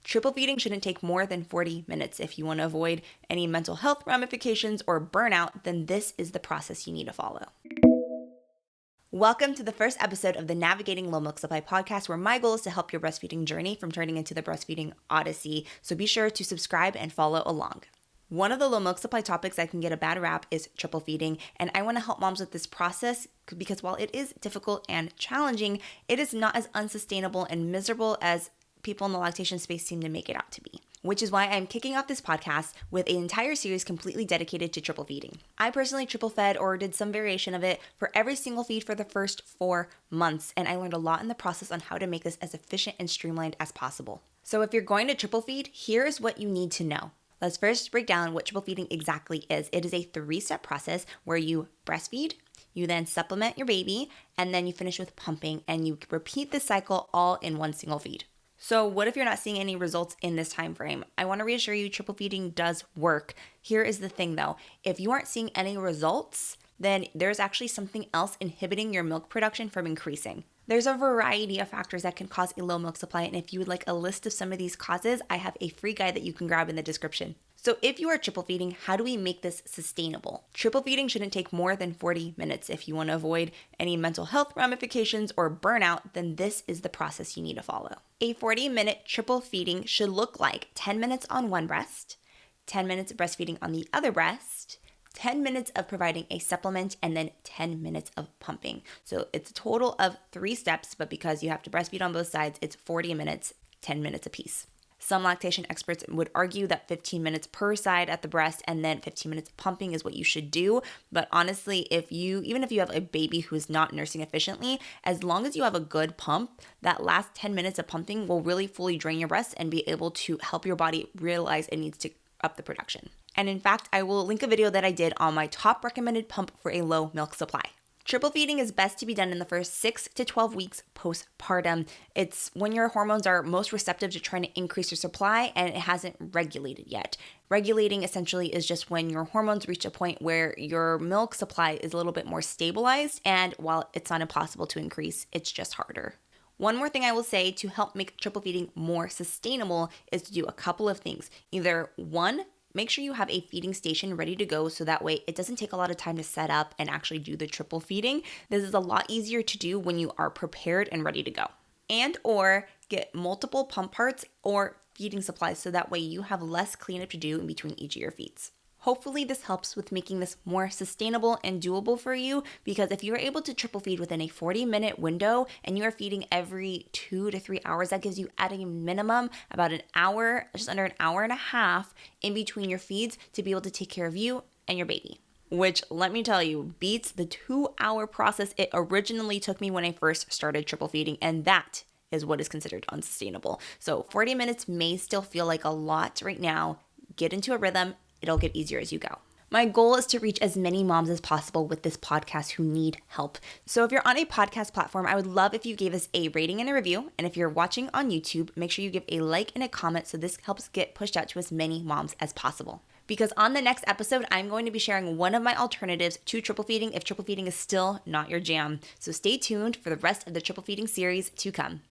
Triple feeding shouldn't take more than 40 minutes. If you want to avoid any mental health ramifications or burnout, then this is the process you need to follow. Welcome to the first episode of the Navigating Low Milk Supply podcast, where my goal is to help your breastfeeding journey from turning into the breastfeeding odyssey. So be sure to subscribe and follow along. One of the low milk supply topics that can get a bad rap is triple feeding, and I want to help moms with this process because while it is difficult and challenging, it is not as unsustainable and miserable as people in the lactation space seem to make it out to be, which is why I'm kicking off this podcast with an entire series completely dedicated to triple feeding. I personally triple fed or did some variation of it for every single feed for the first 4 months, and I learned a lot in the process on how to make this as efficient and streamlined as possible. So if you're going to triple feed, here is what you need to know. Let's first break down what triple feeding exactly is. It is a 3-step process where you breastfeed, you then supplement your baby, and then you finish with pumping, and you repeat this cycle all in one single feed. So what if you're not seeing any results in this time frame? I want to reassure you triple feeding does work. Here is the thing though. If you aren't seeing any results, then there's actually something else inhibiting your milk production from increasing. There's a variety of factors that can cause a low milk supply, and if you would like a list of some of these causes, I have a free guide that you can grab in the description. So if you are triple feeding, how do we make this sustainable? Triple feeding shouldn't take more than 40 minutes. If you want to avoid any mental health ramifications or burnout, then this is the process you need to follow. A 40-minute triple feeding should look like 10 minutes on one breast, 10 minutes of breastfeeding on the other breast, 10 minutes of providing a supplement, and then 10 minutes of pumping. So it's a total of 3 steps, but because you have to breastfeed on both sides, it's 40 minutes, 10 minutes apiece. Some lactation experts would argue that 15 minutes per side at the breast and then 15 minutes of pumping is what you should do. But honestly, even if you have a baby who is not nursing efficiently, as long as you have a good pump, that last 10 minutes of pumping will really fully drain your breast and be able to help your body realize it needs to up the production. And in fact, I will link a video that I did on my top recommended pump for a low milk supply. Triple feeding is best to be done in the first 6 to 12 weeks postpartum. It's when your hormones are most receptive to trying to increase your supply and it hasn't regulated yet. Regulating essentially is just when your hormones reach a point where your milk supply is a little bit more stabilized, and while it's not impossible to increase, it's just harder. One more thing I will say to help make triple feeding more sustainable is to do a couple of things. Either one, make sure you have a feeding station ready to go so that way it doesn't take a lot of time to set up and actually do the triple feeding. This is a lot easier to do when you are prepared and ready to go. And or get multiple pump parts or feeding supplies so that way you have less cleanup to do in between each of your feeds. Hopefully this helps with making this more sustainable and doable for you, because if you are able to triple feed within a 40-minute window and you are feeding every 2 to 3 hours, that gives you at a minimum about an hour, just under an hour and a half in between your feeds to be able to take care of you and your baby. Which, let me tell you, beats the 2-hour process it originally took me when I first started triple feeding, and that is what is considered unsustainable. So 40 minutes may still feel like a lot right now. Get into a rhythm. It'll get easier as you go. My goal is to reach as many moms as possible with this podcast who need help. So if you're on a podcast platform, I would love if you gave us a rating and a review. And if you're watching on YouTube, make sure you give a like and a comment so this helps get pushed out to as many moms as possible. Because on the next episode, I'm going to be sharing one of my alternatives to triple feeding if triple feeding is still not your jam. So stay tuned for the rest of the triple feeding series to come.